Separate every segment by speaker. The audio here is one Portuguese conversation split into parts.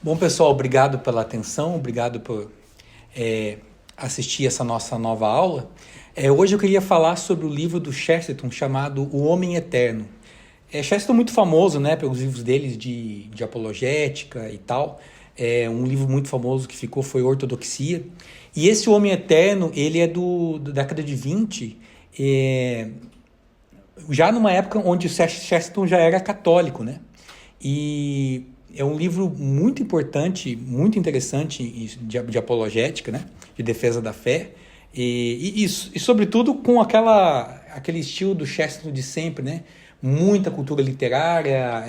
Speaker 1: Bom, pessoal, obrigado pela atenção, obrigado por assistir essa nossa nova aula. Hoje eu queria falar sobre o livro do Chesterton chamado O Homem Eterno. Chesterton é muito famoso, né, pelos livros deles de apologética e tal. Um livro muito famoso que ficou foi Ortodoxia. E esse Homem Eterno, ele é da década de 20, já numa época onde o Chesterton já era católico, né? E é um livro muito importante, muito interessante de apologética, né? De defesa da fé. E sobretudo com aquele estilo do Chesterton de sempre, né? Muita cultura literária,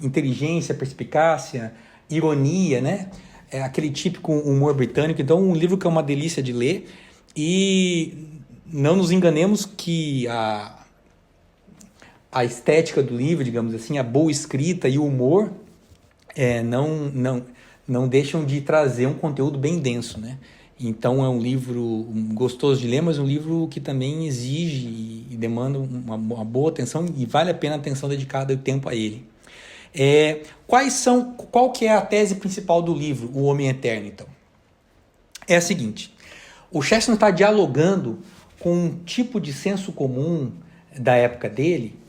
Speaker 1: inteligência, perspicácia, ironia, né? Aquele típico humor britânico. Então, um livro que é uma delícia de ler. E não nos enganemos que a estética do livro, digamos assim, a boa escrita e o humor não deixam de trazer um conteúdo bem denso, né? Então é um livro gostoso de ler, mas um livro que também exige e demanda uma boa atenção e vale a pena a atenção dedicada e o tempo a ele. Qual que é a tese principal do livro, O Homem Eterno, então? É a seguinte: o Chesterton está dialogando com um tipo de senso comum da época dele,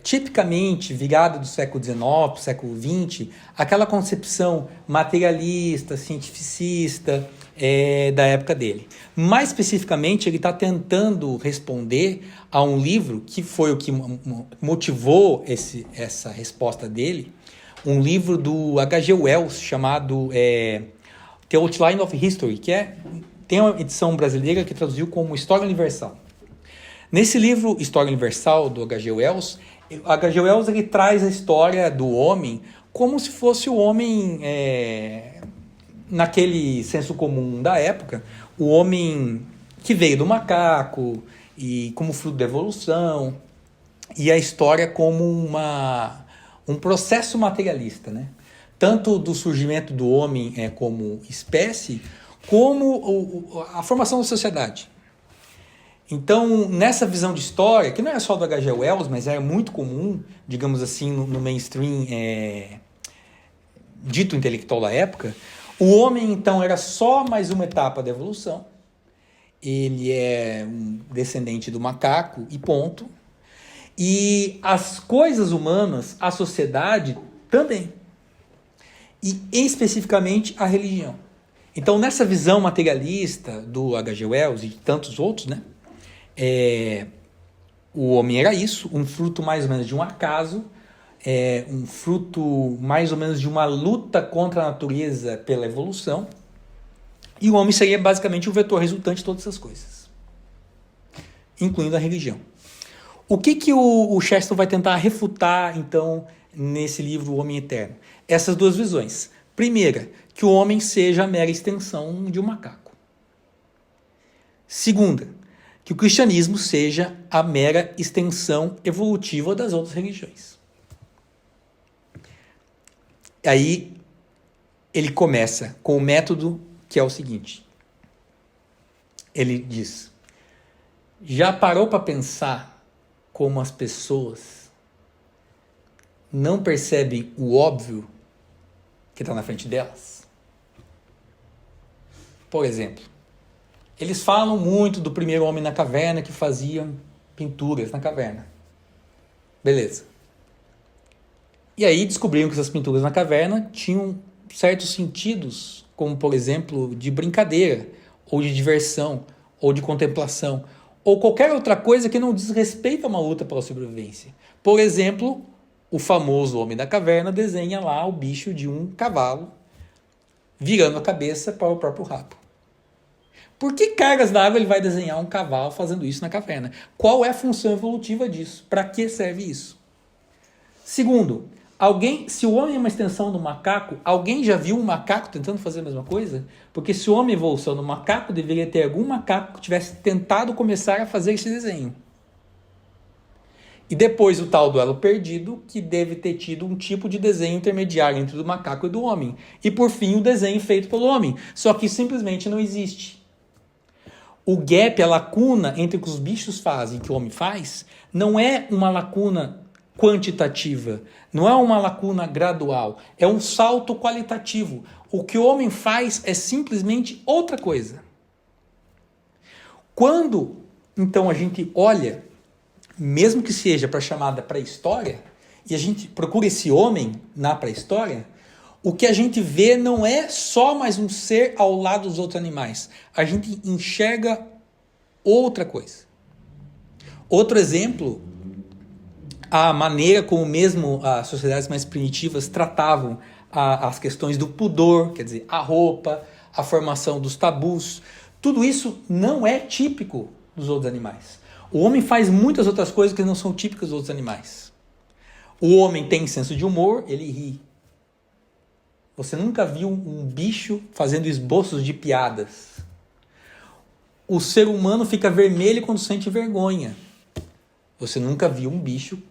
Speaker 1: tipicamente virada do século XIX, século XX, aquela concepção materialista, cientificista da época dele. Mais especificamente, ele está tentando responder a um livro que foi o que motivou essa resposta dele, um livro do H.G. Wells chamado The Outline of History, tem uma edição brasileira que traduziu como História Universal. Nesse livro, História Universal, do H.G. Wells, H.G. Wells ele traz a história do homem como se fosse o homem, naquele senso comum da época, o homem que veio do macaco, e como fruto da evolução, e a história como um processo materialista, né? Tanto do surgimento do homem como espécie, como a formação da sociedade. Então, nessa visão de história, que não é só do H.G. Wells, mas é muito comum, digamos assim, no mainstream dito intelectual da época, o homem, então, era só mais uma etapa da evolução. Ele é um descendente do macaco e ponto. E as coisas humanas, a sociedade, também. E, especificamente, a religião. Então, nessa visão materialista do H.G. Wells e de tantos outros, né? O homem era isso, um fruto mais ou menos de um acaso, um fruto mais ou menos de uma luta contra a natureza pela evolução, e o homem seria basicamente o vetor resultante de todas essas coisas, incluindo a religião. O que o Chesterton vai tentar refutar, então, nesse livro O Homem Eterno? Essas duas visões. Primeira, que o homem seja a mera extensão de um macaco. Segunda, que o cristianismo seja a mera extensão evolutiva das outras religiões. Aí ele começa com o método que é o seguinte. Ele diz: já parou para pensar como as pessoas não percebem o óbvio que está na frente delas? Por exemplo, eles falam muito do primeiro homem na caverna que fazia pinturas na caverna. Beleza. E aí descobriram que essas pinturas na caverna tinham certos sentidos, como, por exemplo, de brincadeira, ou de diversão, ou de contemplação, ou qualquer outra coisa que não diz respeito a uma luta pela sobrevivência. Por exemplo, o famoso homem da caverna desenha lá o bicho de um cavalo virando a cabeça para o próprio rabo. Por que cargas d'água ele vai desenhar um cavalo fazendo isso na caverna? Qual é a função evolutiva disso? Para que serve isso? Segundo, se o homem é uma extensão do macaco, alguém já viu um macaco tentando fazer a mesma coisa? Porque se o homem evolucionou no macaco, deveria ter algum macaco que tivesse tentado começar a fazer esse desenho. E depois o tal duelo perdido, que deve ter tido um tipo de desenho intermediário entre o macaco e do homem. E por fim o desenho feito pelo homem. Só que simplesmente não existe. O gap, a lacuna entre o que os bichos fazem e o que o homem faz, não é uma lacuna quantitativa, não é uma lacuna gradual, é um salto qualitativo. O que o homem faz é simplesmente outra coisa. Quando, então, a gente olha, mesmo que seja para a chamada pré-história, e a gente procura esse homem na pré-história, o que a gente vê não é só mais um ser ao lado dos outros animais. A gente enxerga outra coisa. Outro exemplo, a maneira como mesmo as sociedades mais primitivas tratavam as questões do pudor, quer dizer, a roupa, a formação dos tabus. Tudo isso não é típico dos outros animais. O homem faz muitas outras coisas que não são típicas dos outros animais. O homem tem senso de humor, ele ri. Você nunca viu um bicho fazendo esboços de piadas. O ser humano fica vermelho quando sente vergonha. Você nunca viu um bicho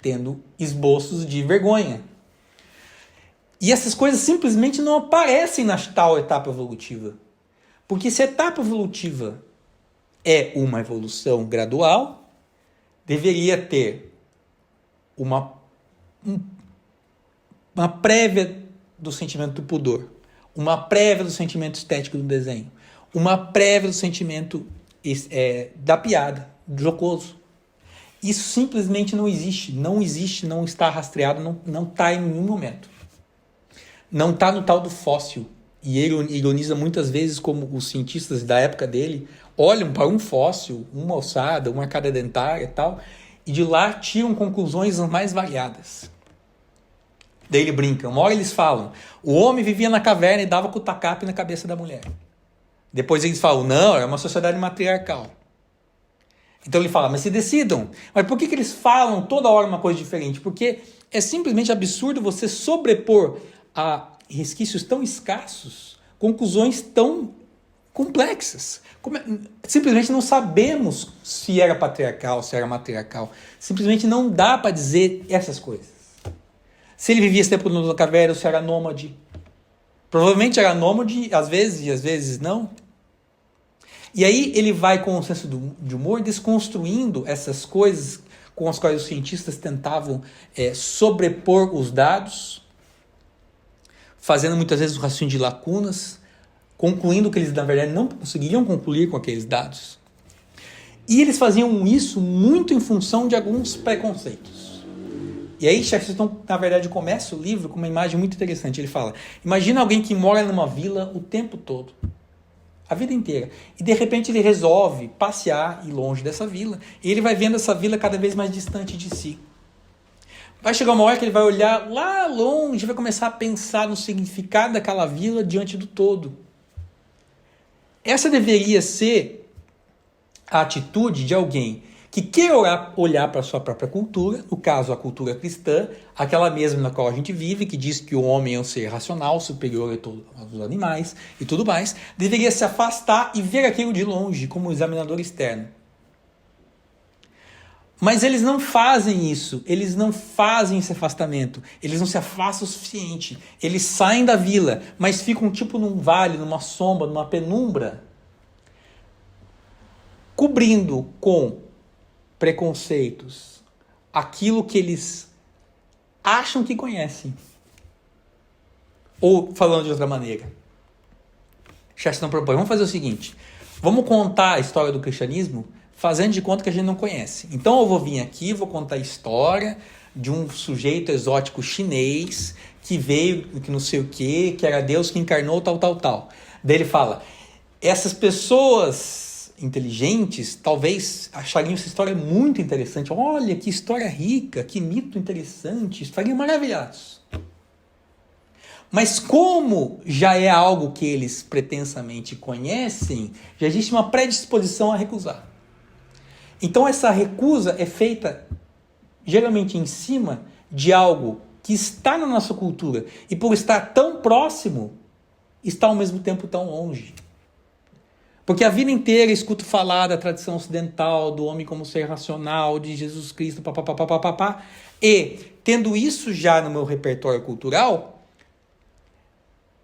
Speaker 1: tendo esboços de vergonha. E essas coisas simplesmente não aparecem na tal etapa evolutiva. Porque se a etapa evolutiva é uma evolução gradual, deveria ter uma prévia do sentimento do pudor, uma prévia do sentimento estético do desenho, uma prévia do sentimento da piada, do jocoso. Isso simplesmente não existe, não está rastreado, não está em nenhum momento. Não está no tal do fóssil. E ele ironiza muitas vezes como os cientistas da época dele olham para um fóssil, uma ossada, uma arcada dentária e tal, e de lá tiram conclusões as mais variadas. Daí ele brinca. Uma hora eles falam, o homem vivia na caverna e dava com o tacape na cabeça da mulher. Depois eles falam, não, é uma sociedade matriarcal. Então ele fala, mas se decidam. Mas por que eles falam toda hora uma coisa diferente? Porque é simplesmente absurdo você sobrepor a resquícios tão escassos conclusões tão complexas. Simplesmente não sabemos se era patriarcal, se era matriarcal. Simplesmente não dá para dizer essas coisas. Se ele vivia esse tempo na caverna, ou se era nômade. Provavelmente era nômade, às vezes, e às vezes não. E aí ele vai com o senso de humor desconstruindo essas coisas com as quais os cientistas tentavam sobrepor os dados, fazendo muitas vezes o raciocínio de lacunas, concluindo que eles, na verdade, não conseguiriam concluir com aqueles dados. E eles faziam isso muito em função de alguns preconceitos. E aí Chesterton, na verdade, começa o livro com uma imagem muito interessante. Ele fala, imagina alguém que mora numa vila o tempo todo, a vida inteira. E de repente ele resolve passear e ir longe dessa vila. E ele vai vendo essa vila cada vez mais distante de si. Vai chegar uma hora que ele vai olhar lá longe, vai começar a pensar no significado daquela vila diante do todo. Essa deveria ser a atitude de alguém que quer olhar para a sua própria cultura, no caso a cultura cristã, aquela mesma na qual a gente vive, que diz que o homem é um ser racional, superior aos animais e tudo mais, deveria se afastar e ver aquilo de longe, como um examinador externo. Mas eles não fazem isso, eles não fazem esse afastamento, eles não se afastam o suficiente, eles saem da vila, mas ficam tipo num vale, numa sombra, numa penumbra, cobrindo com preconceitos aquilo que eles acham que conhecem. Ou, falando de outra maneira, Chesterton propõe, vamos fazer o seguinte, vamos contar a história do cristianismo fazendo de conta que a gente não conhece. Então eu vou vir aqui, vou contar a história de um sujeito exótico chinês que veio, que não sei o quê, que era Deus que encarnou, tal. Daí ele fala, essas pessoas inteligentes talvez achariam essa história muito interessante. Olha, que história rica, que mito interessante, estariam maravilhados. Mas como já é algo que eles pretensamente conhecem, já existe uma predisposição a recusar. Então essa recusa é feita geralmente em cima de algo que está na nossa cultura e por estar tão próximo, está ao mesmo tempo tão longe. Porque a vida inteira escuto falar da tradição ocidental, do homem como ser racional, de Jesus Cristo, papapá, e tendo isso já no meu repertório cultural,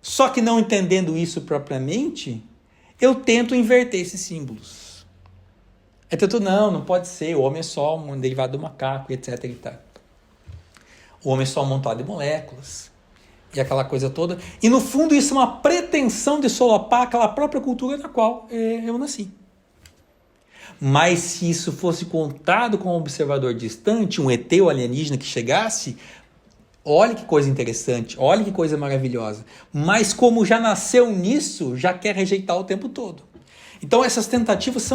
Speaker 1: só que não entendendo isso propriamente, eu tento inverter esses símbolos. Eu tento, não pode ser, o homem é só um derivado do macaco, etc. O homem é só um amontoado de moléculas. E aquela coisa toda. E no fundo isso é uma pretensão de solapar aquela própria cultura na qual eu nasci. Mas se isso fosse contado com um observador distante, um ET ou alienígena que chegasse, olha que coisa interessante, olha que coisa maravilhosa. Mas como já nasceu nisso, já quer rejeitar o tempo todo. Então essas tentativas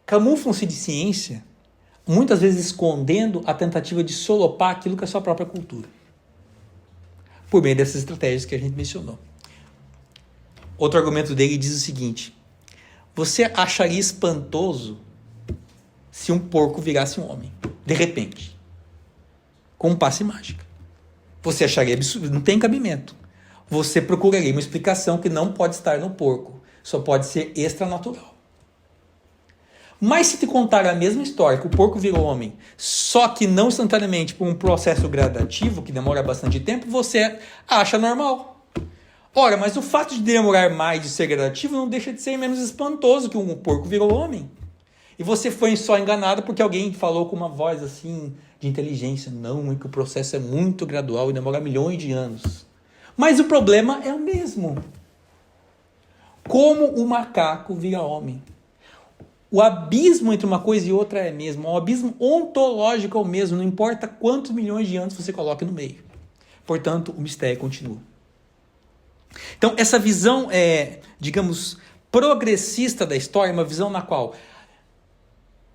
Speaker 1: camuflam-se de ciência, muitas vezes escondendo a tentativa de solopar aquilo que é a sua própria cultura. Por meio dessas estratégias que a gente mencionou. Outro argumento dele diz o seguinte: você acharia espantoso se um porco virasse um homem, de repente, com um passe mágico. Você acharia absurdo, não tem cabimento. Você procuraria uma explicação que não pode estar no porco, só pode ser extranatural. Mas se te contar a mesma história, que o porco virou homem, só que não instantaneamente por um processo gradativo, que demora bastante tempo, você acha normal. Ora, mas o fato de demorar mais de ser gradativo não deixa de ser menos espantoso que um porco virou homem. E você foi só enganado porque alguém falou com uma voz assim de inteligência. Não, é que o processo é muito gradual e demora milhões de anos. Mas o problema é o mesmo. Como o macaco vira homem? O abismo entre uma coisa e outra é mesmo. O abismo ontológico é o mesmo. Não importa quantos milhões de anos você coloque no meio. Portanto, o mistério continua. Então, essa visão, digamos, progressista da história, uma visão na qual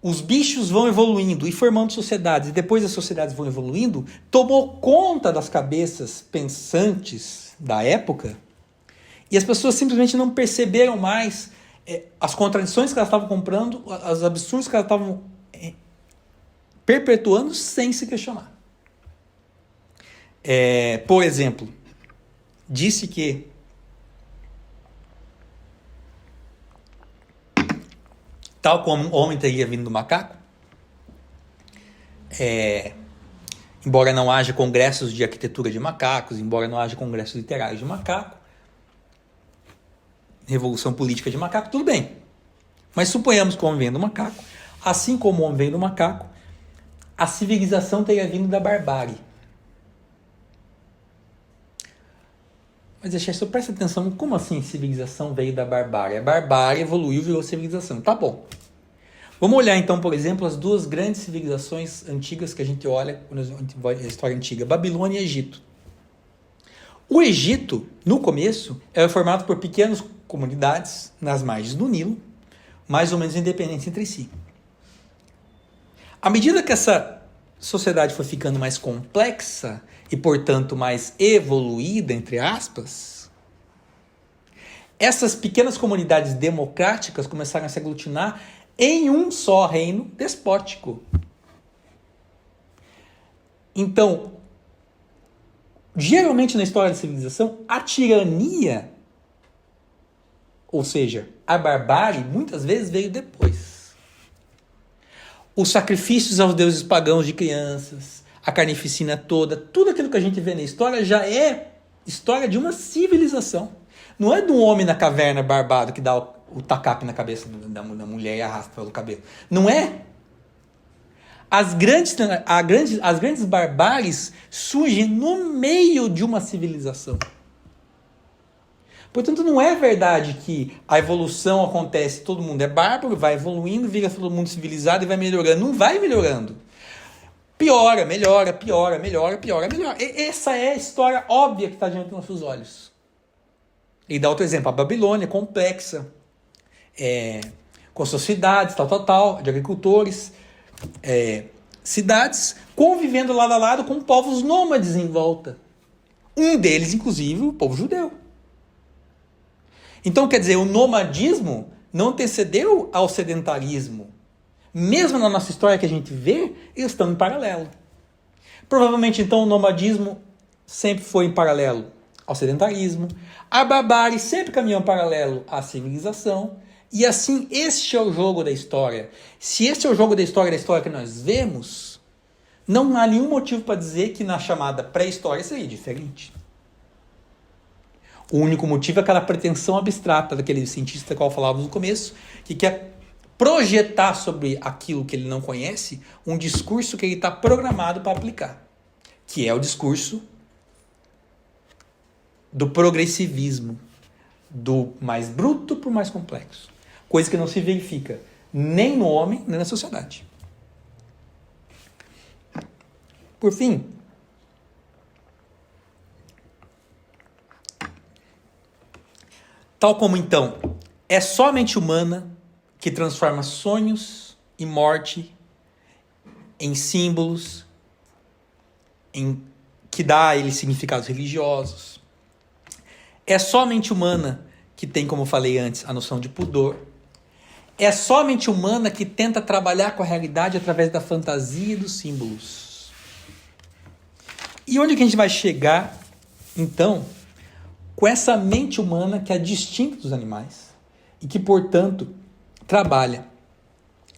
Speaker 1: os bichos vão evoluindo e formando sociedades, e depois as sociedades vão evoluindo, tomou conta das cabeças pensantes da época, e as pessoas simplesmente não perceberam mais as contradições que elas estavam comprando, os absurdos que elas estavam perpetuando sem se questionar. Por exemplo, disse que tal como o homem teria vindo do macaco, embora não haja congressos de arquitetura de macacos, embora não haja congressos literários de macaco, revolução política de macaco, tudo bem. Mas suponhamos que o homem vem do macaco, assim como o homem veio do macaco, a civilização teria vindo da barbárie. Mas só presta atenção, como assim civilização veio da barbárie? A barbárie evoluiu e virou civilização. Tá bom. Vamos olhar então, por exemplo, as duas grandes civilizações antigas que a gente olha quando a gente vai a história antiga, Babilônia e Egito. O Egito, no começo, era formado por pequenas comunidades nas margens do Nilo, mais ou menos independentes entre si. À medida que essa sociedade foi ficando mais complexa e, portanto, mais evoluída, entre aspas, essas pequenas comunidades democráticas começaram a se aglutinar em um só reino despótico. Então, geralmente na história da civilização, a tirania, ou seja, a barbárie, muitas vezes veio depois. Os sacrifícios aos deuses pagãos de crianças, a carnificina toda, tudo aquilo que a gente vê na história já é história de uma civilização. Não é de um homem na caverna barbado que dá o tacape na cabeça da mulher e arrasta pelo cabelo. Não é. As grandes barbáries surgem no meio de uma civilização. Portanto, não é verdade que a evolução acontece, todo mundo é bárbaro, vai evoluindo, vira todo mundo civilizado e vai melhorando. Não vai melhorando. Piora, melhora, piora, melhora, piora, melhora. Essa é a história óbvia que está diante dos nossos olhos. E dá outro exemplo, a Babilônia, complexa, com suas cidades, tal, de agricultores, cidades convivendo lado a lado com povos nômades em volta. Um deles, inclusive, o povo judeu. Então, quer dizer, o nomadismo não antecedeu ao sedentarismo. Mesmo na nossa história que a gente vê, eles estão em paralelo. Provavelmente, então, o nomadismo sempre foi em paralelo ao sedentarismo. A barbárie sempre caminhou em paralelo à civilização. E assim, este é o jogo da história. Se este é o jogo da história que nós vemos, não há nenhum motivo para dizer que na chamada pré-história seria diferente. O único motivo é aquela pretensão abstrata daquele cientista que eu falava no começo, que quer projetar sobre aquilo que ele não conhece um discurso que ele está programado para aplicar, que é o discurso do progressivismo, do mais bruto para o mais complexo. Coisa que não se verifica nem no homem, nem na sociedade. Por fim, tal como então é só a mente humana que transforma sonhos e morte em símbolos, que dá a eles significados religiosos. É só a mente humana que tem, como eu falei antes, a noção de pudor. É só a mente humana que tenta trabalhar com a realidade através da fantasia e dos símbolos. E onde que a gente vai chegar, então, com essa mente humana que é distinta dos animais e que, portanto, trabalha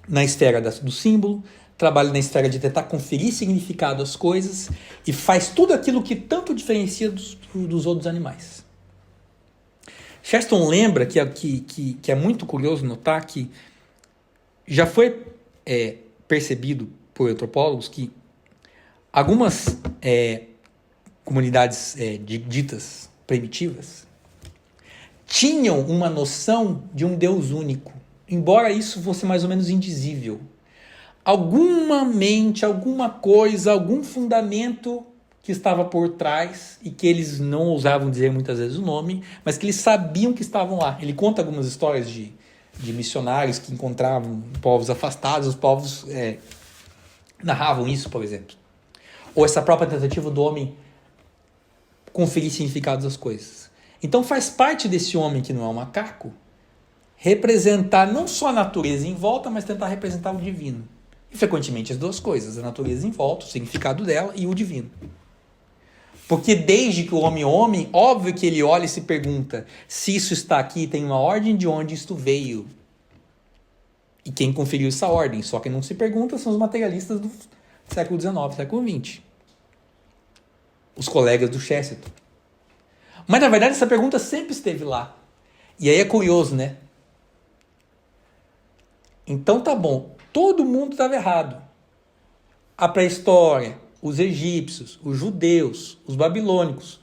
Speaker 1: na esfera do símbolo, trabalha na esfera de tentar conferir significado às coisas e faz tudo aquilo que tanto diferencia dos outros animais. Chesterton lembra que é muito curioso notar que já foi percebido por antropólogos que algumas comunidades ditas primitivas tinham uma noção de um Deus único, embora isso fosse mais ou menos indizível. Alguma mente, alguma coisa, algum fundamento que estava por trás e que eles não ousavam dizer muitas vezes o nome, mas que eles sabiam que estavam lá. Ele conta algumas histórias de missionários que encontravam povos afastados, os povos narravam isso, por exemplo. Ou essa própria tentativa do homem conferir significados às coisas. Então faz parte desse homem que não é um macaco representar não só a natureza em volta, mas tentar representar o divino. E frequentemente as duas coisas, a natureza em volta, o significado dela e o divino. Porque desde que o homem é homem, óbvio que ele olha e se pergunta se isso está aqui, tem uma ordem de onde isto veio. E quem conferiu essa ordem? Só quem não se pergunta são os materialistas do século XIX, século XX. Os colegas do Chesterton. Mas na verdade essa pergunta sempre esteve lá. E aí é curioso, né? Então tá bom, todo mundo estava errado. A pré-história, os egípcios, os judeus, os babilônicos,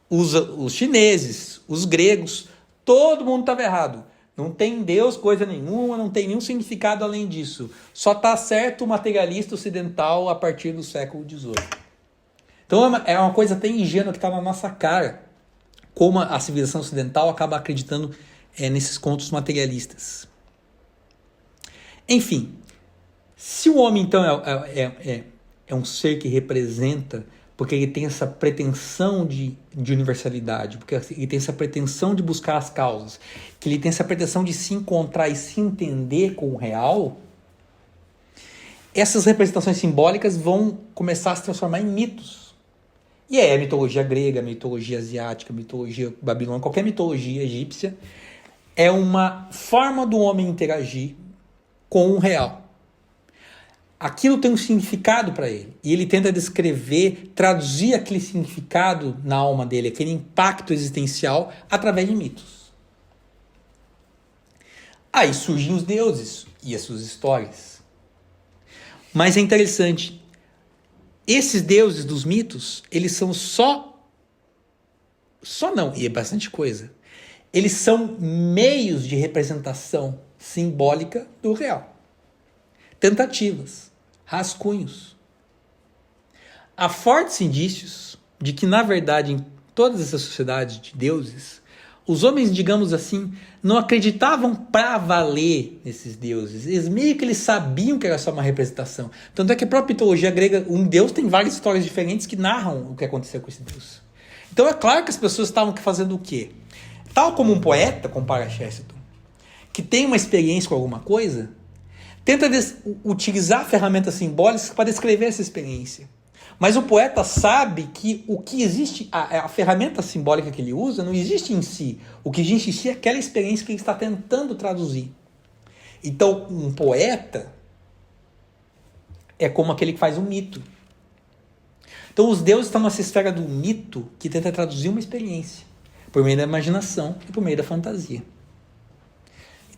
Speaker 1: os chineses, os gregos, todo mundo estava errado. Não tem Deus coisa nenhuma, não tem nenhum significado além disso. Só está certo o materialista ocidental a partir do século XVIII. Então é uma coisa até ingênua que está na nossa cara, como a civilização ocidental acaba acreditando nesses contos materialistas. Enfim, se o homem então é um ser que representa, porque ele tem essa pretensão de universalidade, porque ele tem essa pretensão de buscar as causas, que ele tem essa pretensão de se encontrar e se entender com o real, essas representações simbólicas vão começar a se transformar em mitos. E a mitologia grega, a mitologia asiática, a mitologia babilônica, qualquer mitologia egípcia, é uma forma do homem interagir com o real. Aquilo tem um significado para ele. E ele tenta descrever, traduzir aquele significado na alma dele, aquele impacto existencial, através de mitos. Aí surgem os deuses e as suas histórias. Mas é interessante. Esses deuses dos mitos, eles são só não, e é bastante coisa. Eles são meios de representação simbólica do real. Tentativas, rascunhos. Há fortes indícios de que, na verdade, em todas essas sociedades de deuses, os homens, digamos assim, não acreditavam para valer nesses deuses. Meio que eles sabiam que era só uma representação. Tanto é que a própria mitologia grega, um deus tem várias histórias diferentes que narram o que aconteceu com esse deus. Então é claro que as pessoas estavam fazendo o quê? Tal como um poeta, compara Chesterton, que tem uma experiência com alguma coisa, tenta utilizar ferramentas simbólicas para descrever essa experiência. Mas o poeta sabe que o que existe, a ferramenta simbólica que ele usa, não existe em si. O que existe em si é aquela experiência que ele está tentando traduzir. Então, um poeta é como aquele que faz um mito. Então, os deuses estão nessa esfera do mito que tenta traduzir uma experiência, por meio da imaginação e por meio da fantasia.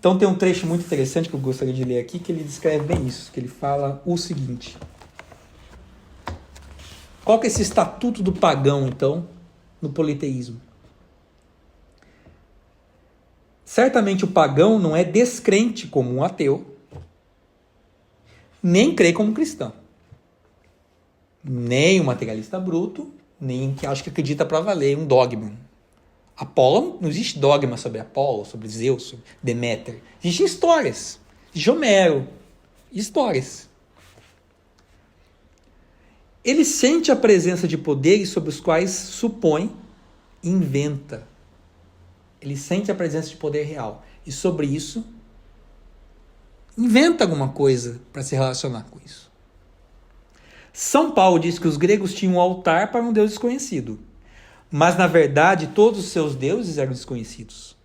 Speaker 1: Então tem um trecho muito interessante que eu gostaria de ler aqui, que ele descreve bem isso, que ele fala o seguinte. Qual que é esse estatuto do pagão, então, no politeísmo? Certamente o pagão não é descrente como um ateu, nem crê como um cristão. Nem um materialista bruto, nem que acho que acredita para valer um dogma. Apolo, não existe dogma sobre Apolo, sobre Zeus, sobre Deméter. Existem histórias. Existe Homero. Histórias. Ele sente a presença de poderes sobre os quais supõe e inventa. Ele sente a presença de poder real. E sobre isso, inventa alguma coisa para se relacionar com isso. São Paulo diz que os gregos tinham um altar para um Deus desconhecido. Mas, na verdade, todos os seus deuses eram desconhecidos.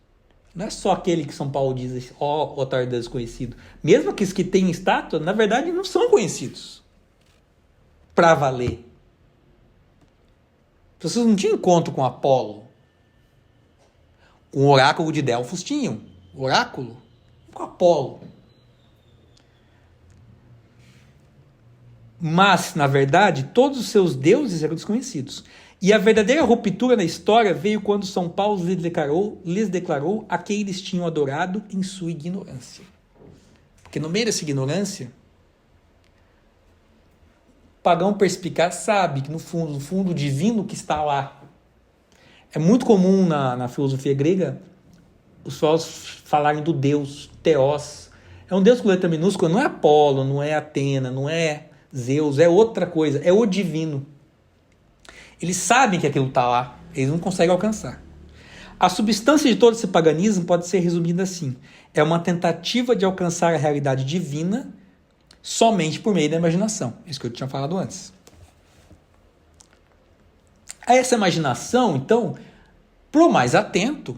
Speaker 1: Não é só aquele que São Paulo diz, ó, o altar do Deus desconhecido. Mesmo aqueles que têm estátua, na verdade, não são conhecidos. Para valer. Vocês não tinham encontro com Apolo. Com o oráculo de Delfos tinham. Oráculo com Apolo. Mas, na verdade, todos os seus deuses eram desconhecidos. E a verdadeira ruptura na história veio quando São Paulo lhes declarou a quem eles tinham adorado em sua ignorância. Porque no meio dessa ignorância, o pagão perspicaz sabe que no fundo, o divino que está lá. É muito comum na filosofia grega os filósofos falarem do Deus, Theos. É um Deus com letra minúscula, não é Apolo, não é Atena, não é Zeus, é outra coisa, é o divino. Eles sabem que aquilo está lá, eles não conseguem alcançar. A substância de todo esse paganismo pode ser resumida assim. É uma tentativa de alcançar a realidade divina somente por meio da imaginação. Isso que eu tinha falado antes. Essa imaginação, então, pro mais atento,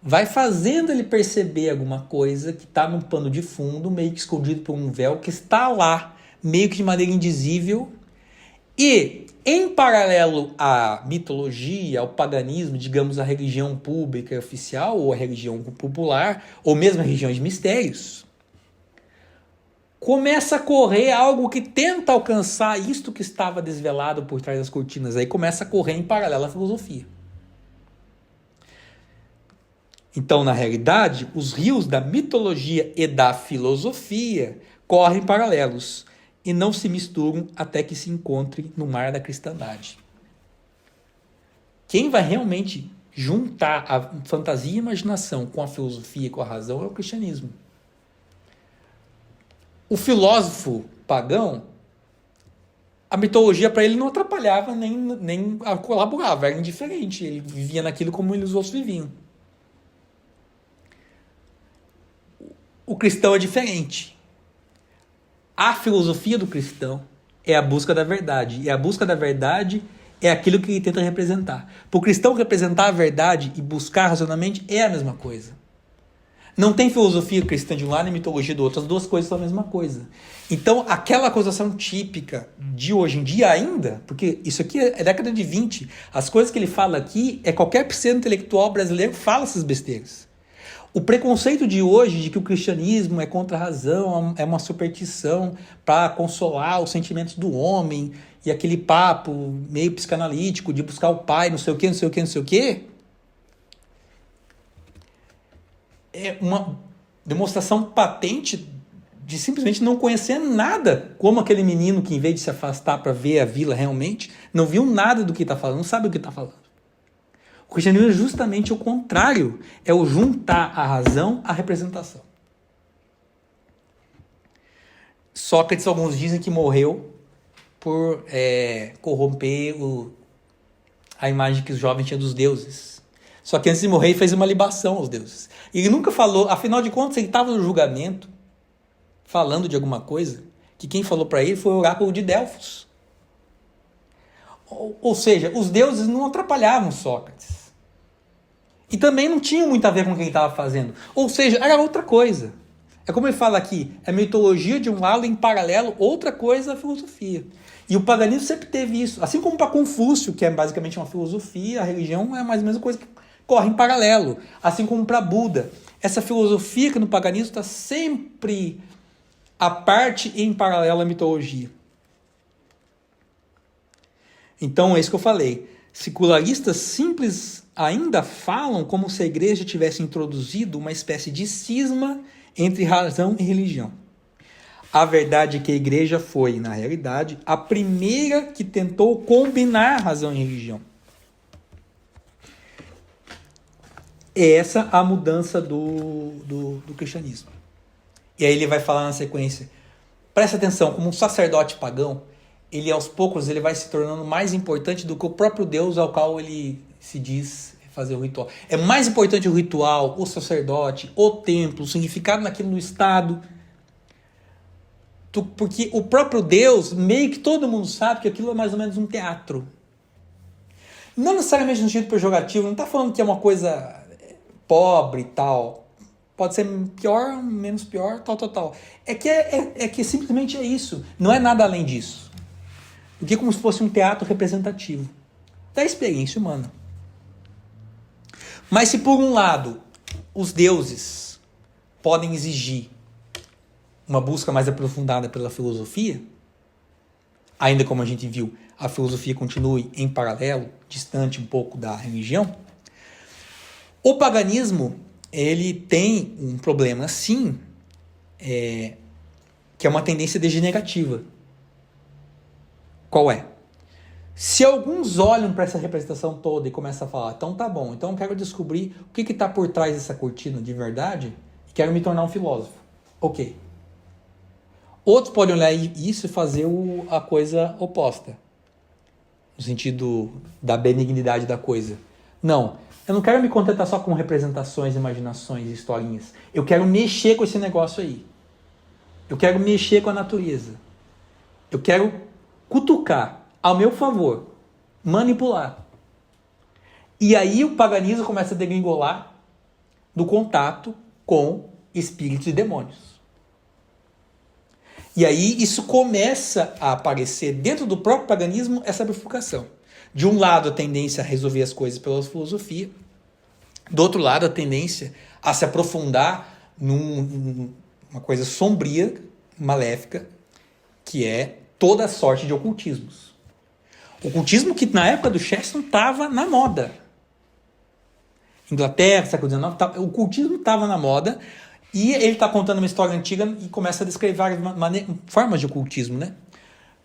Speaker 1: vai fazendo ele perceber alguma coisa que está num pano de fundo, meio que escondido por um véu, que está lá, meio que de maneira indizível. E, em paralelo à mitologia, ao paganismo, digamos, a religião pública e oficial, ou a religião popular, ou mesmo a religião de mistérios, começa a correr algo que tenta alcançar isto que estava desvelado por trás das cortinas. Aí começa a correr em paralelo à filosofia. Então, na realidade, os rios da mitologia e da filosofia correm paralelos e não se misturam até que se encontrem no mar da cristandade. Quem vai realmente juntar a fantasia e a imaginação com a filosofia e com a razão é o cristianismo. O filósofo pagão, a mitologia para ele não atrapalhava nem colaborava, era indiferente. Ele vivia naquilo como os outros viviam. O cristão é diferente. A filosofia do cristão é a busca da verdade. E a busca da verdade é aquilo que ele tenta representar. Para o cristão representar a verdade e buscar racionalmente é a mesma coisa. Não tem filosofia cristã de um lado e mitologia do outro. As duas coisas são a mesma coisa. Então, aquela acusação típica de hoje em dia ainda, porque isso aqui é década de 20, as coisas que ele fala aqui, qualquer pseudo-intelectual brasileiro fala essas besteiras. O preconceito de hoje de que o cristianismo é contra a razão, é uma superstição para consolar os sentimentos do homem, e aquele papo meio psicanalítico de buscar o pai, não sei o quê, não sei o quê, não sei o quê, é uma demonstração patente de simplesmente não conhecer nada, como aquele menino que, em vez de se afastar para ver a vila realmente, não viu nada do que está falando, não sabe o que está falando. O cristianismo é justamente o contrário, é o juntar a razão à representação. Sócrates, alguns dizem que morreu por corromper a imagem que os jovens tinham dos deuses. Só que antes de morrer ele fez uma libação aos deuses. Ele nunca falou, afinal de contas ele estava no julgamento, falando de alguma coisa, que quem falou para ele foi o oráculo de Delfos. Ou seja, os deuses não atrapalhavam Sócrates. E também não tinham muito a ver com o que ele estava fazendo. Ou seja, era outra coisa. É como ele fala aqui, é mitologia de um lado, em paralelo, outra coisa é a filosofia. E o paganismo sempre teve isso. Assim como para Confúcio, que é basicamente uma filosofia, a religião é mais ou menos coisa corre em paralelo, assim como para Buda. Essa filosofia que no paganismo está sempre à parte e em paralelo à mitologia. Então é isso que eu falei. Secularistas simples ainda falam como se a igreja tivesse introduzido uma espécie de cisma entre razão e religião. A verdade é que a igreja foi, na realidade, a primeira que tentou combinar razão e religião. É essa a mudança do cristianismo. E aí ele vai falar na sequência, presta atenção, como um sacerdote pagão, ele aos poucos ele vai se tornando mais importante do que o próprio Deus ao qual ele se diz fazer o ritual. É mais importante o ritual, o sacerdote, o templo, o significado naquilo no Estado. Porque o próprio Deus, meio que todo mundo sabe que aquilo é mais ou menos um teatro. Não necessariamente no sentido pejorativo, não está falando que é uma coisa pobre e tal. Pode ser pior, menos pior, tal. É que simplesmente é isso. Não é nada além disso. Porque é como se fosse um teatro representativo da experiência humana. Mas se por um lado os deuses podem exigir uma busca mais aprofundada pela filosofia, ainda como a gente viu, a filosofia continue em paralelo, distante um pouco da religião, o paganismo ele tem um problema, sim, que é uma tendência degenerativa. Qual é? Se alguns olham para essa representação toda e começam a falar, então tá bom, então eu quero descobrir o que está por trás dessa cortina de verdade e quero me tornar um filósofo. Ok. Outros podem olhar isso e fazer a coisa oposta, no sentido da benignidade da coisa. Não, eu não quero me contentar só com representações, imaginações e historinhas. Eu quero mexer com esse negócio aí. Eu quero mexer com a natureza. Eu quero cutucar ao meu favor, manipular. E aí o paganismo começa a degringolar no contato com espíritos e demônios. E aí isso começa a aparecer dentro do próprio paganismo essa bifurcação. De um lado a tendência a resolver as coisas pela filosofia, do outro lado a tendência a se aprofundar numa coisa sombria, maléfica, que é toda a sorte de ocultismos. O ocultismo que na época do Chesterton estava na moda. Inglaterra, século XIX, o ocultismo estava na moda e ele está contando uma história antiga e começa a descrever formas de ocultismo, né?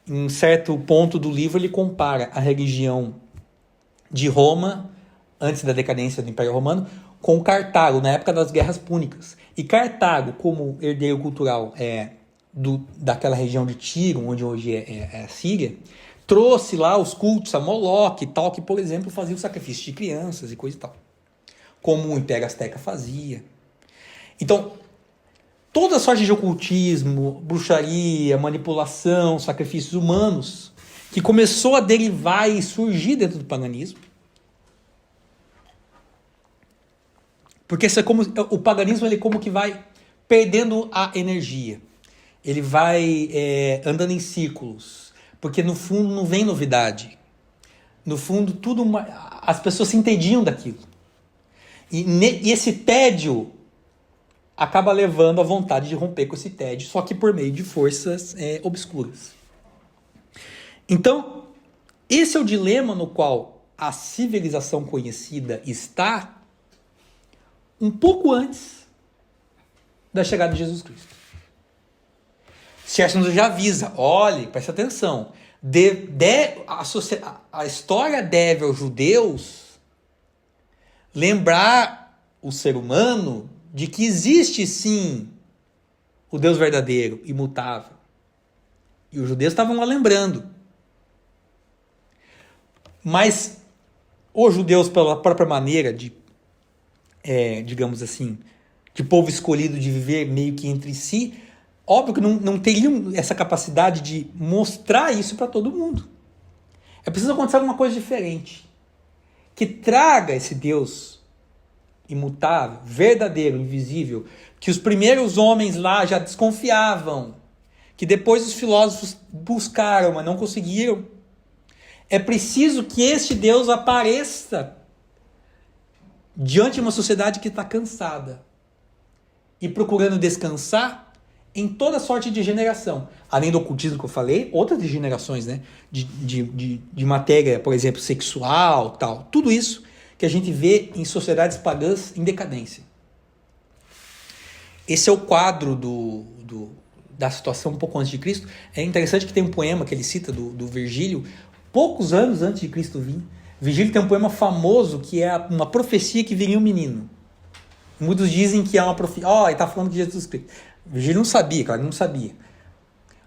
Speaker 1: Em certo ponto do livro ele compara a religião de Roma, antes da decadência do Império Romano, com Cartago, na época das Guerras Púnicas. E Cartago, como herdeiro cultural daquela região de Tiro, onde hoje é a Síria, trouxe lá os cultos a Moloque e tal, que, por exemplo, fazia o sacrifício de crianças e coisa e tal. Como o Império Azteca fazia. Então, toda sorte de ocultismo, bruxaria, manipulação, sacrifícios humanos, que começou a derivar e surgir dentro do paganismo. Porque isso é como, o paganismo ele como que vai perdendo a energia. Ele vai andando em círculos. Porque no fundo não vem novidade. No fundo, as pessoas se entendiam daquilo. E esse tédio acaba levando a vontade de romper com esse tédio, só que por meio de forças obscuras. Então, esse é o dilema no qual a civilização conhecida está um pouco antes da chegada de Jesus Cristo. Chesterton já avisa, olhe, preste atenção, a história deve aos judeus lembrar o ser humano de que existe sim o Deus verdadeiro, imutável. E os judeus estavam lá lembrando. Mas os judeus, pela própria maneira de, digamos assim, de povo escolhido de viver meio que entre si, óbvio que não teriam essa capacidade de mostrar isso para todo mundo. É preciso acontecer alguma coisa diferente. Que traga esse Deus imutável, verdadeiro, invisível, que os primeiros homens lá já desconfiavam, que depois os filósofos buscaram, mas não conseguiram. É preciso que este Deus apareça diante de uma sociedade que está cansada e procurando descansar em toda sorte de degeneração. Além do ocultismo que eu falei, outras degenerações, né? De matéria, por exemplo, sexual, tal. Tudo isso que a gente vê em sociedades pagãs em decadência. Esse é o quadro da situação um pouco antes de Cristo. É interessante que tem um poema que ele cita do Virgílio, poucos anos antes de Cristo vir. Virgílio tem um poema famoso que é uma profecia que viria um menino. Muitos dizem que é uma profecia. Ele está falando de Jesus Cristo. Virgílio não sabia, claro, não sabia.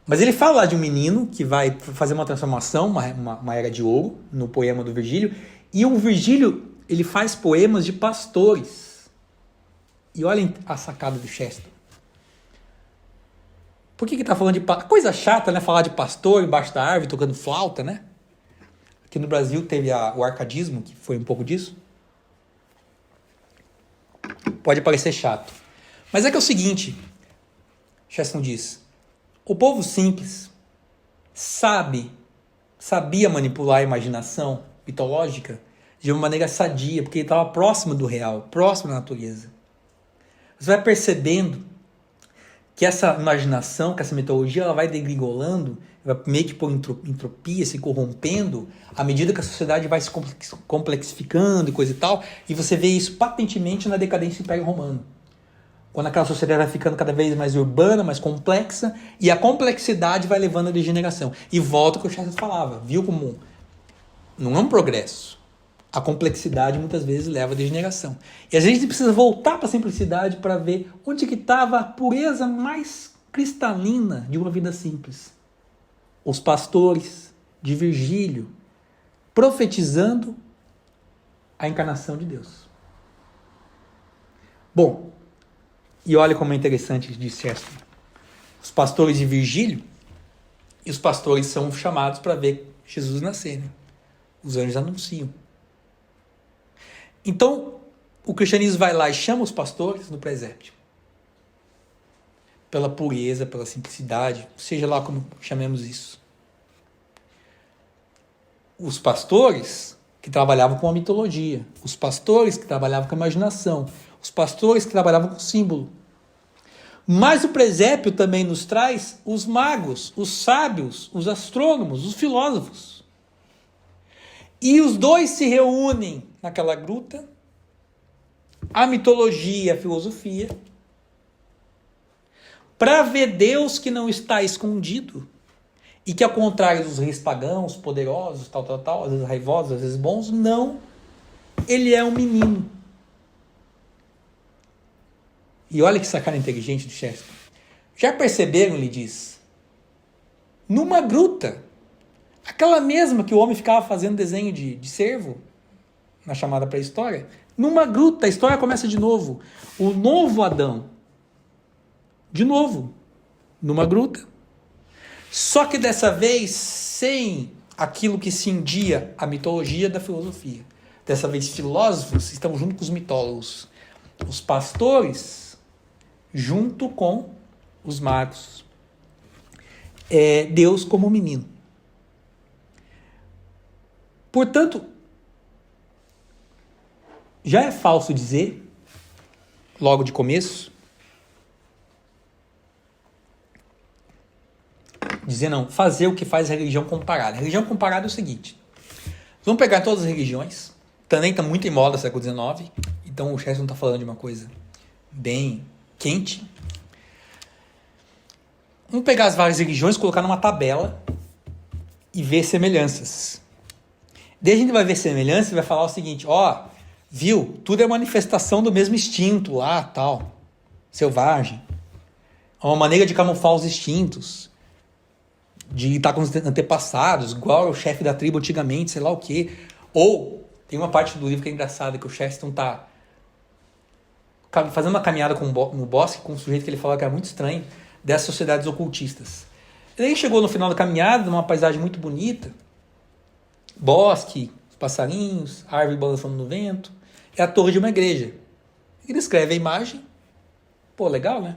Speaker 1: Mas ele fala lá de um menino que vai fazer uma transformação, uma era de ouro, no poema do Virgílio. E o Virgílio, ele faz poemas de pastores. E olhem a sacada do Chesterton. Por que está falando de pastor? Coisa chata, né? Falar de pastor embaixo da árvore, tocando flauta, né? Aqui no Brasil teve o arcadismo, que foi um pouco disso. Pode parecer chato. Mas é que é o seguinte, Chesterton diz, o povo simples sabia manipular a imaginação mitológica de uma maneira sadia, porque ele estava próximo do real, próximo da natureza. Você vai percebendo que essa imaginação, que essa mitologia, ela vai degringolando, vai meio que por entropia, se corrompendo, à medida que a sociedade vai se complexificando e coisa e tal, e você vê isso patentemente na decadência do Império Romano. Quando aquela sociedade vai ficando cada vez mais urbana, mais complexa, e a complexidade vai levando à degeneração. E volta ao que o Chesterton falava, viu como não é um progresso. A complexidade muitas vezes leva à degeneração. E a gente precisa voltar para a simplicidade para ver onde que estava a pureza mais cristalina de uma vida simples. Os pastores de Virgílio profetizando a encarnação de Deus. Bom, e olha como é interessante, disse Chesterton. Os pastores de Virgílio, e os pastores são chamados para ver Jesus nascer, né? Os anjos anunciam. Então, o cristianismo vai lá e chama os pastores no presépio. Pela pureza, pela simplicidade, seja lá como chamemos isso. Os pastores que trabalhavam com a mitologia, os pastores que trabalhavam com a imaginação, os pastores que trabalhavam com símbolo. Mas o presépio também nos traz os magos, os sábios, os astrônomos, os filósofos. E os dois se reúnem naquela gruta, a mitologia e a filosofia, para ver Deus que não está escondido e que, ao contrário dos reis pagãos, poderosos, tal, às vezes raivosos, às vezes bons, não, ele é um menino. E olha que sacada inteligente do Chesterton. Já perceberam, ele diz, numa gruta, aquela mesma que o homem ficava fazendo desenho de cervo, na chamada pré-história, numa gruta, a história começa de novo. O novo Adão, de novo, numa gruta. Só que dessa vez sem aquilo que cindia a mitologia da filosofia. Dessa vez filósofos estão junto com os mitólogos. Os pastores junto com os magos. Deus como menino. Portanto, já é falso dizer, logo de começo, fazer o que faz a religião comparada. A religião comparada é o seguinte, vamos pegar todas as religiões, também está muito em moda no século XIX, então o Chesterton está falando de uma coisa bem quente. Vamos pegar as várias religiões, colocar numa tabela e ver semelhanças. Daí a gente vai ver semelhanças e vai falar o seguinte, viu, tudo é manifestação do mesmo instinto lá, tal, selvagem. É uma maneira de camuflar os instintos, de estar com os antepassados, igual o chefe da tribo antigamente, sei lá o quê. Ou, tem uma parte do livro que é engraçada, que o Chesterton tá fazendo uma caminhada no bosque com um sujeito que ele falou que era muito estranho, dessas sociedades ocultistas. Ele chegou no final da caminhada, numa paisagem muito bonita, bosque, passarinhos, árvore balançando no vento, é a torre de uma igreja. Ele escreve a imagem, legal, né?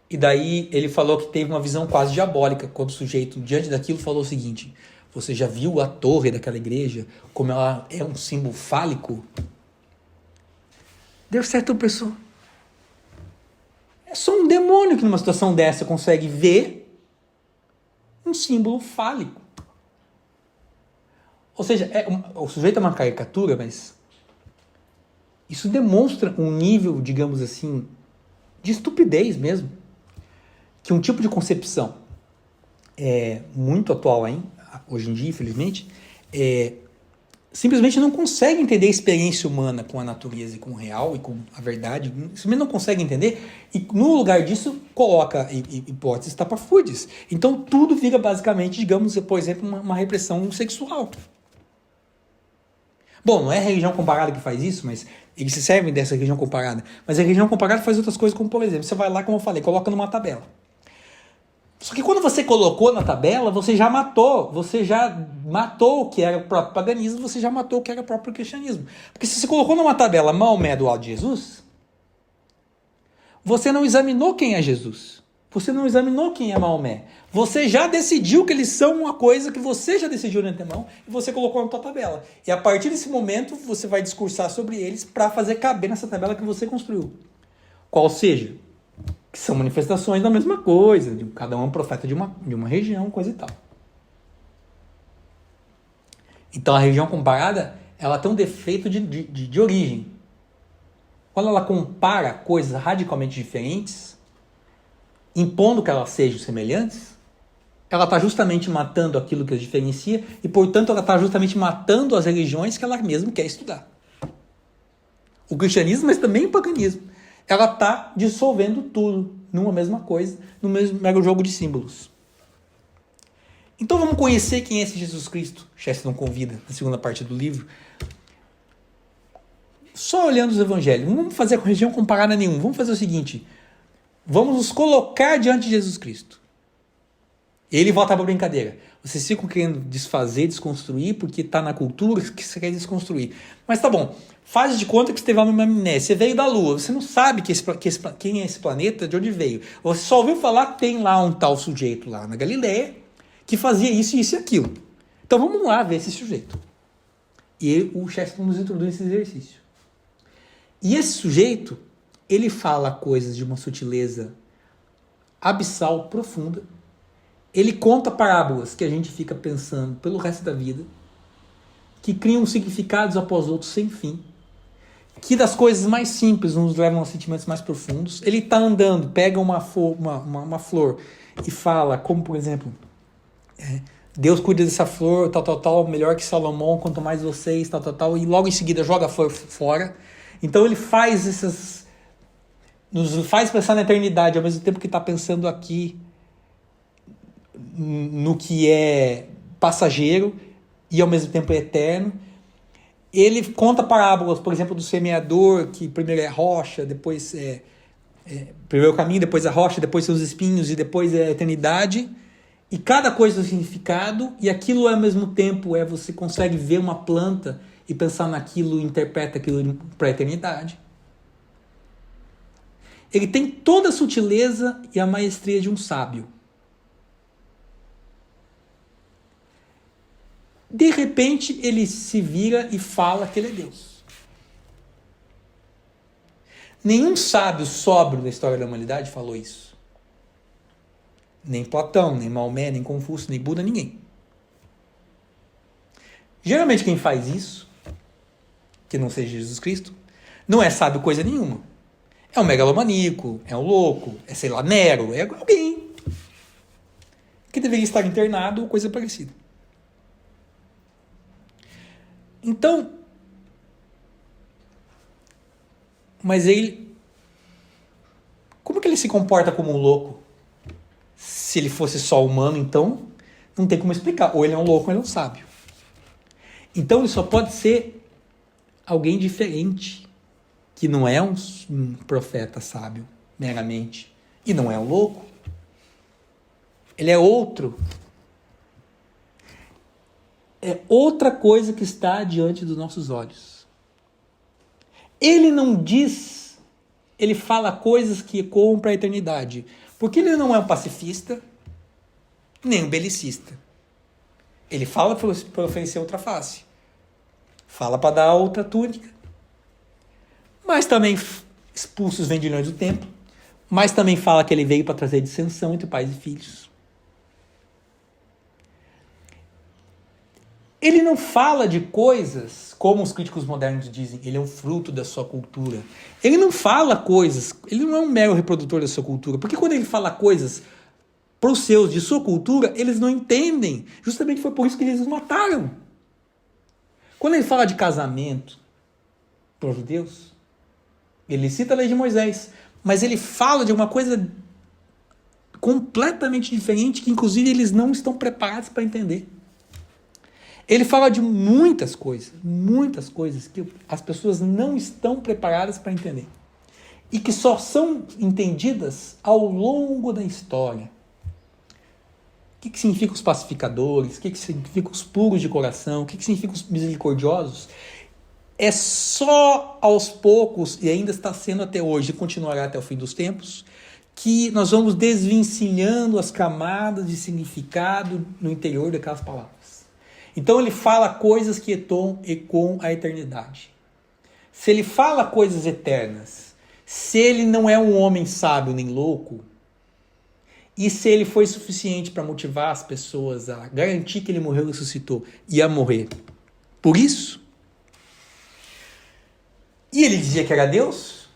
Speaker 1: E daí ele falou que teve uma visão quase diabólica, quando o sujeito, diante daquilo, falou o seguinte, você já viu a torre daquela igreja, como ela é um símbolo fálico? Deu certo a pessoa. É só um demônio que numa situação dessa consegue ver um símbolo fálico. Ou seja, o sujeito é uma caricatura, mas isso demonstra um nível, digamos assim, de estupidez mesmo. Que um tipo de concepção muito atual hoje em dia, infelizmente, simplesmente não consegue entender a experiência humana com a natureza e com o real e com a verdade. Simplesmente não consegue entender e no lugar disso coloca hipóteses estapafúrdias. Então tudo vira basicamente, digamos, por exemplo, uma repressão sexual. Bom, não é a religião comparada que faz isso, mas eles se servem dessa religião comparada. Mas a religião comparada faz outras coisas, como por exemplo, você vai lá, como eu falei, coloca numa tabela. Só que quando você colocou na tabela, você já matou o que era o próprio paganismo, você já matou o que era o próprio cristianismo. Porque se você colocou numa tabela Maomé do lado de Jesus, você não examinou quem é Jesus. Você não examinou quem é Maomé. Você já decidiu que eles são uma coisa que você já decidiu de antemão e você colocou na tua tabela. E a partir desse momento, você vai discursar sobre eles para fazer caber nessa tabela que você construiu. Qual seja, que são manifestações da mesma coisa, cada um é um profeta de uma região, coisa e tal. Então a religião comparada, ela tem um defeito de origem. Quando ela compara coisas radicalmente diferentes, impondo que elas sejam semelhantes, ela está justamente matando aquilo que as diferencia e, portanto, ela está justamente matando as religiões que ela mesma quer estudar. O cristianismo, mas também o paganismo. Ela está dissolvendo tudo numa mesma coisa, no mesmo mero jogo de símbolos. Então vamos conhecer quem é esse Jesus Cristo. Chesterton convida na segunda parte do livro. Só olhando os evangelhos. Não vamos fazer com religião comparada nenhuma. Vamos fazer o seguinte. Vamos nos colocar diante de Jesus Cristo. Ele volta para a brincadeira. Vocês ficam querendo desfazer, desconstruir, porque está na cultura que você quer desconstruir. Mas tá bom. Faz de conta que você teve uma amnésia. Você veio da Lua. Você não sabe quem é esse planeta, de onde veio. Você só ouviu falar que tem lá um tal sujeito lá na Galileia que fazia isso e aquilo. Então vamos lá ver esse sujeito. E o Chesterton nos introduz esse exercício. E esse sujeito, ele fala coisas de uma sutileza abissal, profunda. Ele conta parábolas que a gente fica pensando pelo resto da vida, que criam significados após outros sem fim, que das coisas mais simples nos levam a sentimentos mais profundos. Ele está andando, pega uma flor e fala, como por exemplo, Deus cuida dessa flor, tal, melhor que Salomão, quanto mais vocês, tal, e logo em seguida joga a flor fora. Então ele nos faz pensar na eternidade, ao mesmo tempo que está pensando aqui no que é passageiro e ao mesmo tempo é eterno. Ele conta parábolas, por exemplo, do semeador, que primeiro é rocha, depois primeiro o caminho, depois a rocha, depois seus espinhos e depois é a eternidade. E cada coisa tem significado, e aquilo ao mesmo tempo você consegue ver uma planta e pensar naquilo, interpreta aquilo para a eternidade. Ele tem toda a sutileza e a maestria de um sábio. De repente, ele se vira e fala que ele é Deus. Nenhum sábio sóbrio da história da humanidade falou isso. Nem Platão, nem Maomé, nem Confúcio, nem Buda, ninguém. Geralmente quem faz isso, que não seja Jesus Cristo, não é sábio coisa nenhuma. É um megalomaníaco, é um louco, é sei lá, Nero, é alguém que deveria estar internado ou coisa parecida. Então, mas ele, como que ele se comporta como um louco? Se ele fosse só humano, então, não tem como explicar. Ou ele é um louco ou ele é um sábio. Então, ele só pode ser alguém diferente, que não é um profeta sábio, meramente, e não é um louco. Ele é outro. É outra coisa que está diante dos nossos olhos. Ele não diz, ele fala coisas que ecoam para a eternidade, porque ele não é um pacifista, nem um belicista. Ele fala para oferecer outra face. Fala para dar outra túnica. mas também expulsa os vendilhões do templo, mas também fala que ele veio para trazer dissensão entre pais e filhos. Ele não fala de coisas, como os críticos modernos dizem, ele é um fruto da sua cultura. Ele não fala coisas, ele não é um mero reprodutor da sua cultura, porque quando ele fala coisas para os seus de sua cultura, eles não entendem. Justamente foi por isso que eles os mataram. Quando ele fala de casamento para os judeus, ele cita a lei de Moisés, mas ele fala de uma coisa completamente diferente que, inclusive, eles não estão preparados para entender. Ele fala de muitas coisas que as pessoas não estão preparadas para entender. E que só são entendidas ao longo da história. O que significa os pacificadores? O que significa os puros de coração? O que significa os misericordiosos? É só aos poucos, e ainda está sendo até hoje, e continuará até o fim dos tempos, que nós vamos desvencilhando as camadas de significado no interior daquelas palavras. Então ele fala coisas que ecoam a eternidade. Se ele fala coisas eternas, se ele não é um homem sábio nem louco, e se ele foi suficiente para motivar as pessoas a garantir que ele morreu e ressuscitou e a morrer por isso, e ele dizia que era Deus,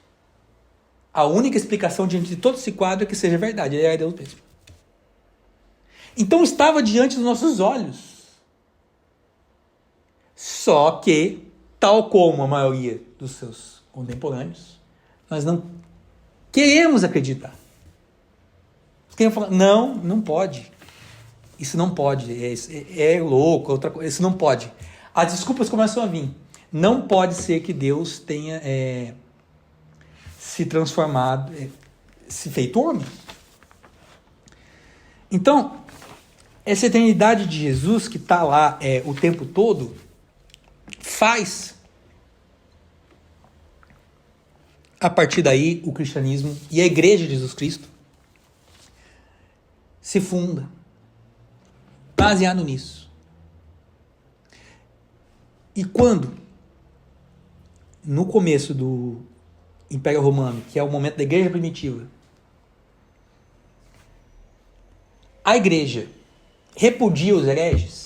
Speaker 1: a única explicação diante de todo esse quadro é que seja verdade, ele era Deus mesmo. Então estava diante dos nossos olhos. Só que, tal como a maioria dos seus contemporâneos, nós não queremos acreditar. Nós queremos falar, não pode. Isso não pode, é louco, outra coisa, isso não pode. As desculpas começam a vir. Não pode ser que Deus tenha se transformado, se feito homem. Então, essa eternidade de Jesus que está lá o tempo todo, faz, a partir daí, o cristianismo e a igreja de Jesus Cristo se funda, baseado nisso. E quando, no começo do Império Romano, que é o momento da igreja primitiva, a igreja repudia os hereges,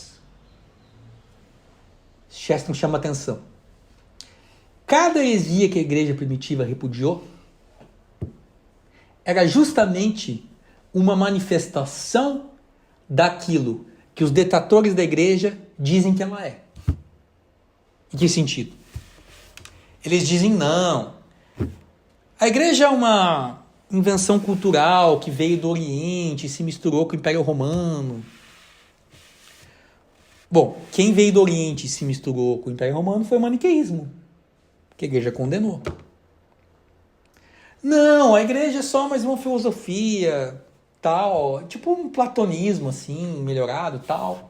Speaker 1: Chesterton chama atenção. Cada heresia que a igreja primitiva repudiou era justamente uma manifestação daquilo que os detratores da igreja dizem que ela é. Em que sentido? Eles dizem, não, a igreja é uma invenção cultural que veio do Oriente e se misturou com o Império Romano. Bom, quem veio do Oriente e se misturou com o Império Romano foi o maniqueísmo, que a igreja condenou. Não, a igreja é só mais uma filosofia, tal, tipo um platonismo, assim, melhorado, tal.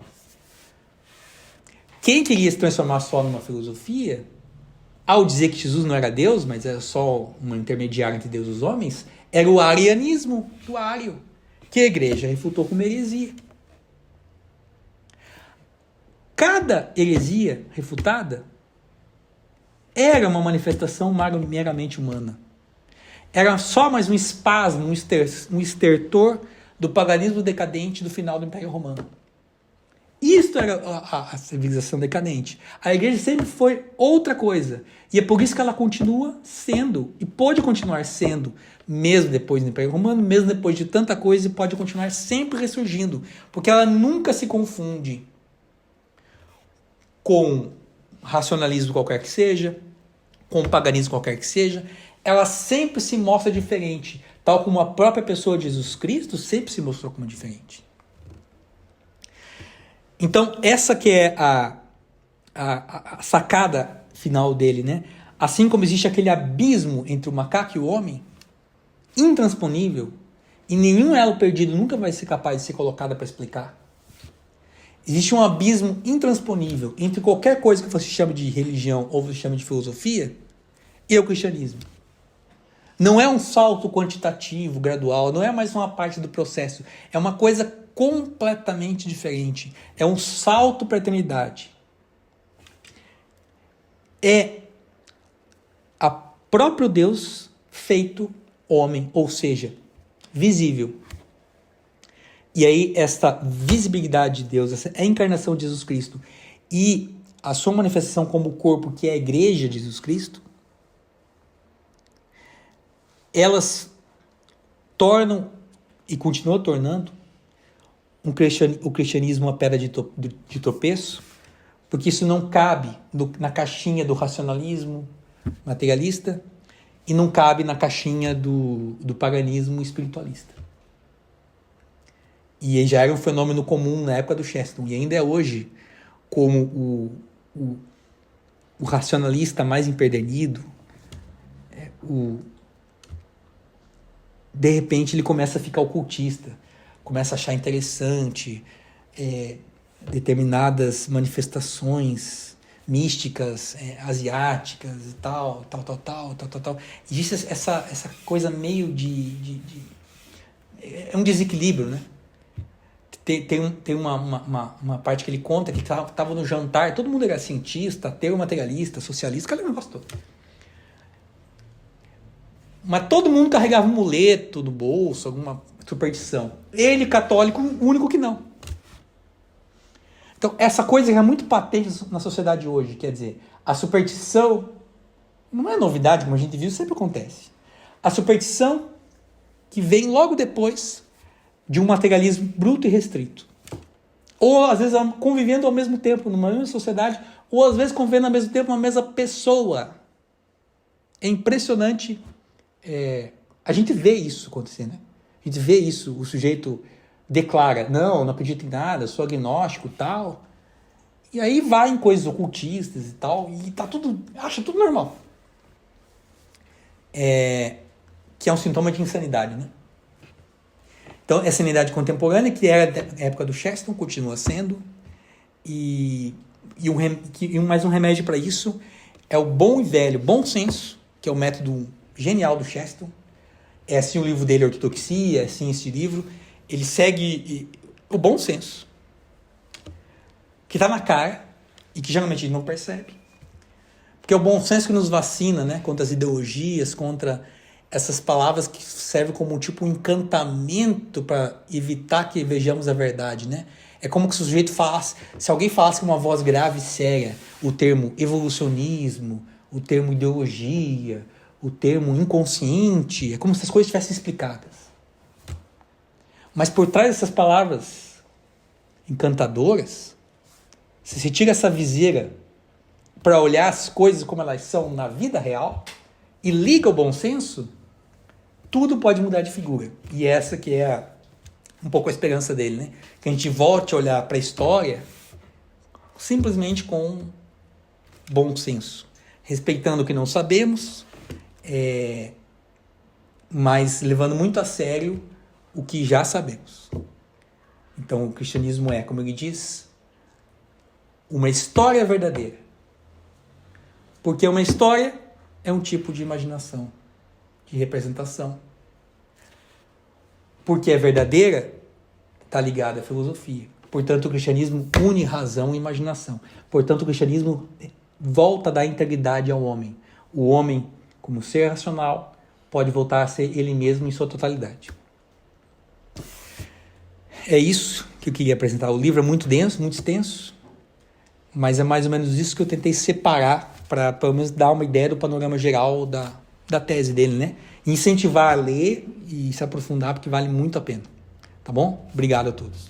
Speaker 1: Quem queria se transformar só numa filosofia, ao dizer que Jesus não era Deus, mas era só um intermediário entre Deus e os homens, era o arianismo, do Ário, que a igreja refutou como heresia. Cada heresia refutada era uma manifestação meramente humana. Era só mais um espasmo, um estertor do paganismo decadente do final do Império Romano. Isto era a civilização decadente. A igreja sempre foi outra coisa. E é por isso que ela continua sendo, e pode continuar sendo, mesmo depois do Império Romano, mesmo depois de tanta coisa, e pode continuar sempre ressurgindo. Porque ela nunca se confunde com racionalismo qualquer que seja, com paganismo qualquer que seja, ela sempre se mostra diferente, tal como a própria pessoa de Jesus Cristo sempre se mostrou como diferente. Então, essa que é a sacada final dele, né? Assim como existe aquele abismo entre o macaco e o homem, intransponível, e nenhum elo perdido nunca vai ser capaz de ser colocado para explicar. Existe um abismo intransponível entre qualquer coisa que você chame de religião ou você chame de filosofia e o cristianismo. Não é um salto quantitativo, gradual, não é mais uma parte do processo. É uma coisa completamente diferente. É um salto para a eternidade. É a próprio Deus feito homem, ou seja, visível. E aí, esta visibilidade de Deus, essa encarnação de Jesus Cristo e a sua manifestação como corpo, que é a igreja de Jesus Cristo, elas tornam e continuam tornando o cristianismo uma pedra de tropeço, porque isso não cabe na caixinha do racionalismo materialista e não cabe na caixinha do paganismo espiritualista. E já era um fenômeno comum na época do Chesterton, e ainda é hoje, como o racionalista mais empedernido, de repente ele começa a ficar ocultista, começa a achar interessante determinadas manifestações místicas, asiáticas e tal. Existe essa coisa meio é um desequilíbrio, né? Tem uma parte que ele conta que estava no jantar, todo mundo era cientista, ateu, materialista, socialista, aquele negócio todo. Mas todo mundo carregava um amuleto no bolso, alguma superstição. Ele, católico, o único que não. Então, essa coisa é muito patente na sociedade hoje. Quer dizer, a superstição não é novidade, como a gente viu, sempre acontece. A superstição que vem logo depois de um materialismo bruto e restrito. Ou, às vezes, convivendo ao mesmo tempo numa mesma sociedade, ou, às vezes, convivendo ao mesmo tempo uma mesma pessoa. É impressionante. A gente vê isso acontecer, né? A gente vê isso, o sujeito declara, não acredito em nada, sou agnóstico e tal. E aí vai em coisas ocultistas e tal, e acha tudo normal. Que é um sintoma de insanidade, né? Então, essa insanidade contemporânea, que era da época do Chesterton, continua sendo, mais um remédio para isso é o bom e velho bom senso, que é o método genial do Chesterton. É assim o livro dele, Ortodoxia, é assim esse livro. Ele segue o bom senso, que está na cara e que geralmente a gente não percebe. Porque é o bom senso que nos vacina, né, contra as ideologias, contra essas palavras que servem como um encantamento para evitar que vejamos a verdade, né? É como se o sujeito falasse, se alguém falasse com uma voz grave e séria o termo evolucionismo, o termo ideologia, o termo inconsciente, é como se as coisas estivessem explicadas. Mas por trás dessas palavras encantadoras, se você tira essa viseira para olhar as coisas como elas são na vida real e liga o bom senso, tudo pode mudar de figura. E essa que é um pouco a esperança dele, né? Que a gente volte a olhar para a história simplesmente com bom senso, respeitando o que não sabemos, mas levando muito a sério o que já sabemos. Então o cristianismo é, como ele diz, uma história verdadeira. Porque uma história é um tipo de imaginação, de representação. Porque é verdadeira, está ligada à filosofia. Portanto, o cristianismo une razão e imaginação. Portanto, o cristianismo volta a dar integridade ao homem. O homem, como ser racional, pode voltar a ser ele mesmo em sua totalidade. É isso que eu queria apresentar. O livro é muito denso, muito extenso, mas é mais ou menos isso que eu tentei separar para pelo menos dar uma ideia do panorama geral da tese dele, né? Incentivar a ler e se aprofundar, porque vale muito a pena. Tá bom? Obrigado a todos.